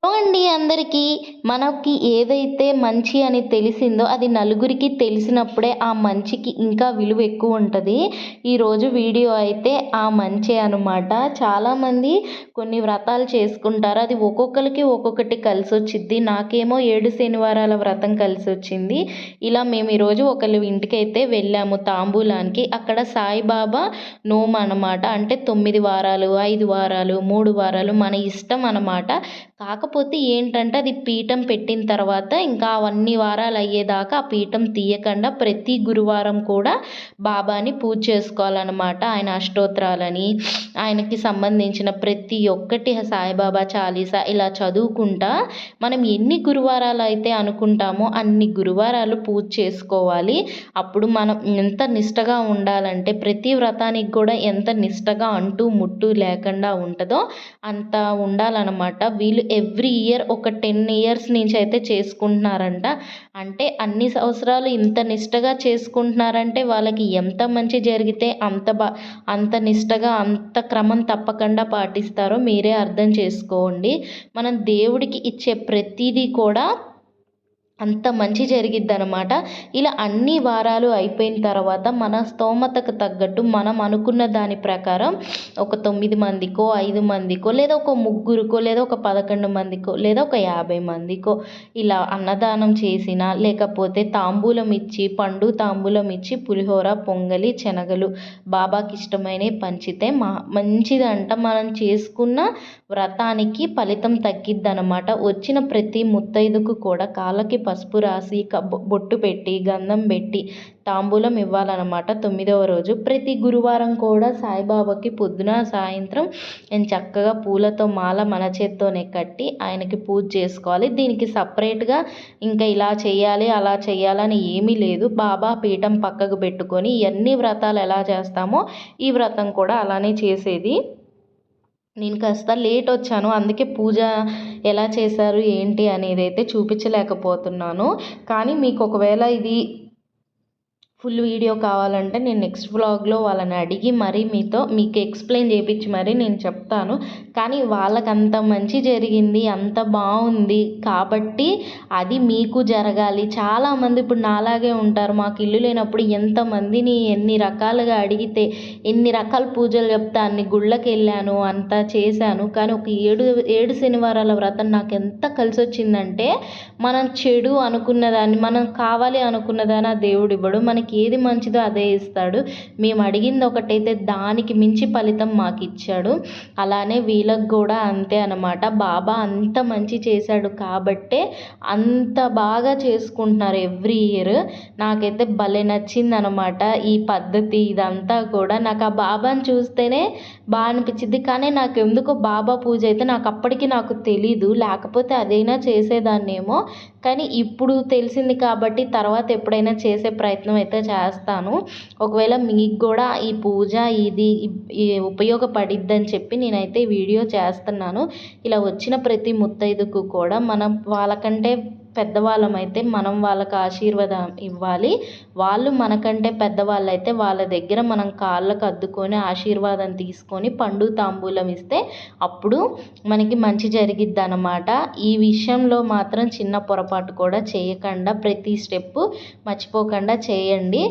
అండి అందరికీ మనకి ఏదైతే మంచి అని తెలిసిందో అది నలుగురికి తెలిసినప్పుడే ఆ మంచికి ఇంకా విలువ ఎక్కువ ఉంటుంది. ఈరోజు వీడియో అయితే ఆ మంచే అనమాట. చాలామంది కొన్ని వ్రతాలు చేసుకుంటారు. అది ఒక్కొక్కరికి ఒక్కొక్కటి కలిసి వచ్చింది. నాకేమో 7 శనివారాల వ్రతం కలిసి వచ్చింది. ఇలా మేము ఈరోజు ఒకళ్ళ ఇంటికి అయితే వెళ్ళాము తాంబూలానికి. అక్కడ సాయిబాబా నోము అనమాట. అంటే 9 వారాలు, 5 వారాలు, 3 వారాలు మన ఇష్టం అనమాట. కాకపోతే ఏంటంటే అది పీఠం పెట్టిన తర్వాత ఇంకా అవన్నీ వారాలు అయ్యేదాకా ఆ పీఠం తీయకుండా ప్రతి గురువారం కూడా బాబాని పూజ చేసుకోవాలన్నమాట. ఆయన అష్టోత్తరాలని, ఆయనకి సంబంధించిన ప్రతి ఒక్కటి సాయిబాబా చాలీసా ఇలా చదువుకుంటా మనం ఎన్ని గురువారాలు అయితే అనుకుంటామో అన్ని గురువారాలు పూజ చేసుకోవాలి. అప్పుడు మనం ఎంత నిష్టగా ఉండాలంటే ప్రతి వ్రతానికి కూడా ఎంత నిష్టగా అంటూ ముట్టు లేకుండా ఉంటుందో అంత ఉండాలన్నమాట. వీళ్ళు ఎవ్రీ ఇయర్ ఒక 10 ఇయర్స్ నుంచి అయితే చేసుకుంటున్నారంట. అంటే అన్ని సంవత్సరాలు ఇంత నిష్టగా చేసుకుంటున్నారంటే వాళ్ళకి ఎంత మంచి జరిగితే అంత నిష్టగా అంత క్రమం తప్పకుండా పాటిస్తారో మీరే అర్థం చేసుకోండి. మనం దేవుడికి ఇచ్చే ప్రతిదీ కూడా అంత మంచి జరిగిద్దనమాట. ఇలా అన్ని వారాలు అయిపోయిన తర్వాత మన స్తోమతకు తగ్గట్టు మనం అనుకున్న దాని ప్రకారం ఒక 9 మందికో, 5 మందికో, లేదా ఒక ముగ్గురికో, లేదా ఒక 11 మందికో, లేదా ఒక 50 మందికో ఇలా అన్నదానం చేసినా, లేకపోతే తాంబూలం ఇచ్చి తాంబూలం ఇచ్చి పులిహోర, పొంగలి, శనగలు బాబాకి ఇష్టమైనవి పంచితే మంచిదంట. మనం చేసుకున్న వ్రతానికి ఫలితం తగ్గిద్దనమాట. వచ్చిన ప్రతి ముత్తైదుకు కూడా కాళ్ళకి పసుపు రాసి బొట్టు పెట్టి గంధం పెట్టి తాంబూలం ఇవ్వాలన్నమాట. 9వ రోజు ప్రతి గురువారం కూడా సాయిబాబాకి పొద్దున సాయంత్రం నేను చక్కగా పూలతో మాల మన చేత్తోనే కట్టి ఆయనకి పూజ చేసుకోవాలి. దీనికి సపరేట్గా ఇంకా ఇలా చేయాలి అలా చేయాలని ఏమీ లేదు. బాబా పీఠం పక్కకు పెట్టుకొని ఇవన్నీ వ్రతాలు ఎలా చేస్తామో ఈ వ్రతం కూడా అలానే చేసేది. నేను కాస్త లేట్ వచ్చాను, అందుకే పూజ ఎలా చేశారు ఏంటి అనేది అయితే చూపించలేకపోతున్నాను. కానీ మీకు ఒకవేళ ఇది ఫుల్ వీడియో కావాలంటే నేను నెక్స్ట్ వ్లాగ్లో వాళ్ళని అడిగి మరీ మీకు ఎక్స్ప్లెయిన్ చేయించి మరీ నేను చెప్తాను. కానీ వాళ్ళకి అంత మంచి జరిగింది, అంత బాగుంది కాబట్టి అది మీకు జరగాలి. చాలామంది ఇప్పుడు నాలాగే ఉంటారు. మాకు ఇల్లు లేనప్పుడు ఎంతమందిని ఎన్ని రకాలుగా అడిగితే ఎన్ని రకాల పూజలు చెప్తే అన్ని గుళ్ళకి వెళ్ళాను, అంతా చేశాను. కానీ ఒక 7 శనివారాల వ్రతం నాకు ఎంత కలిసి వచ్చిందంటే మనం చెడు అనుకున్నదాన్ని మనం కావాలి అనుకున్నదాన్ని ఆ దేవుడు ఇవ్వడు. మనకి ఏది మంచిదో అదే ఇస్తాడు. మేము అడిగింది ఒకటైతే దానికి మించి ఫలితం మాకు ఇచ్చాడు. అలానే వీళ్ళకి కూడా అంతే అన్నమాట. బాబా అంత మంచి చేశాడు కాబట్టే అంత బాగా చేసుకుంటున్నారు ఎవ్రీ ఇయర్. నాకైతే భలే నచ్చింది అనమాట ఈ పద్ధతి. ఇదంతా కూడా నాకు ఆ బాబాని చూస్తేనే బాగా అనిపించింది. కానీ నాకు ఎందుకో బాబా పూజ అయితే నాకు తెలీదు, లేకపోతే అదైనా చేసేదాన్నేమో. కానీ ఇప్పుడు తెలిసింది కాబట్టి తర్వాత ఎప్పుడైనా చేసే ప్రయత్నం అయితే చేస్తాను. ఒకవేళ మీకు కూడా ఈ పూజ ఇది ఉపయోగపడిద్దని చెప్పి నేనైతే వీడియో చేస్తున్నాను. ఇలా వచ్చిన ప్రతి ముత్తైదుకు కూడా మనం వాళ్ళకంటే పెద్దవాళ్ళమైతే మనం వాళ్ళకి ఆశీర్వాదం ఇవ్వాలి. వాళ్ళు మనకంటే పెద్దవాళ్ళైతే వాళ్ళ దగ్గర మనం కాళ్ళకు అద్దుకొని ఆశీర్వాదం తీసుకొని తాంబూలం ఇస్తే అప్పుడు మనకి మంచి జరిగిద్ది అన్నమాట. ఈ విషయంలో మాత్రం చిన్న పొరపాటు కూడా చేయకుండా ప్రతి స్టెప్పు మర్చిపోకుండా చేయండి.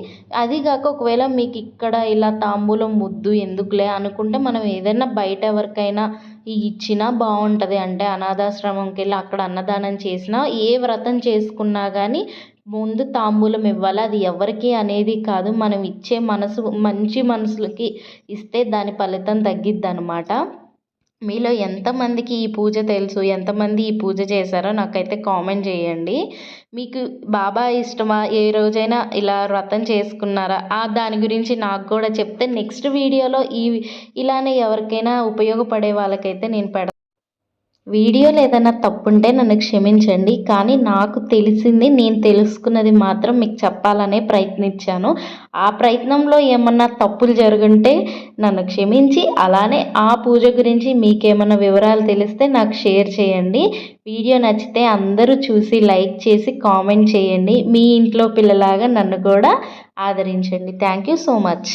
అదిగాక ఒకవేళ మీకు ఇక్కడ ఇలా తాంబూలం ముద్దు ఎందుకులే అనుకుంటే మనం ఏదైనా బయట ఎవరికైనా ఇచ్చినా బాగుంటుంది. అంటే అనాథాశ్రమంకి వెళ్ళి అక్కడ అన్నదానం చేసినా ఏ వ్రతం చేసుకున్నా కానీ ముందు తాంబూలం ఇవ్వాలి. అది ఎవరికి అనేది కాదు, మనం ఇచ్చే మంచి మనసులకి ఇస్తే దాని ఫలితం తగ్గిద్ది అనమాట. మీలో ఎంతమందికి ఈ పూజ తెలుసు, ఎంతమంది ఈ పూజ చేశారో నాకైతే కామెంట్ చేయండి. మీకు బాబా ఇష్టమా, ఏ రోజైనా ఇలా వ్రతం చేసుకున్నారా దాని గురించి నాకు కూడా చెప్తే నెక్స్ట్ వీడియోలో ఇలానే ఎవరికైనా ఉపయోగపడే వాళ్ళకైతే నేను వీడియోలో ఏదైనా తప్పుంటే నన్ను క్షమించండి. కానీ నాకు తెలిసింది నేను తెలుసుకున్నది మాత్రం మీకు చెప్పాలనే ప్రయత్నించాను. ఆ ప్రయత్నంలో ఏమన్నా తప్పులు జరుగుంటే నన్ను క్షమించి అలానే ఆ పూజ గురించి మీకేమన్నా వివరాలు తెలిస్తే నాకు షేర్ చేయండి. వీడియో నచ్చితే అందరూ చూసి లైక్ చేసి కామెంట్ చేయండి. మీ ఇంట్లో పిల్లలాగా నన్ను కూడా ఆదరించండి. Thank you so much.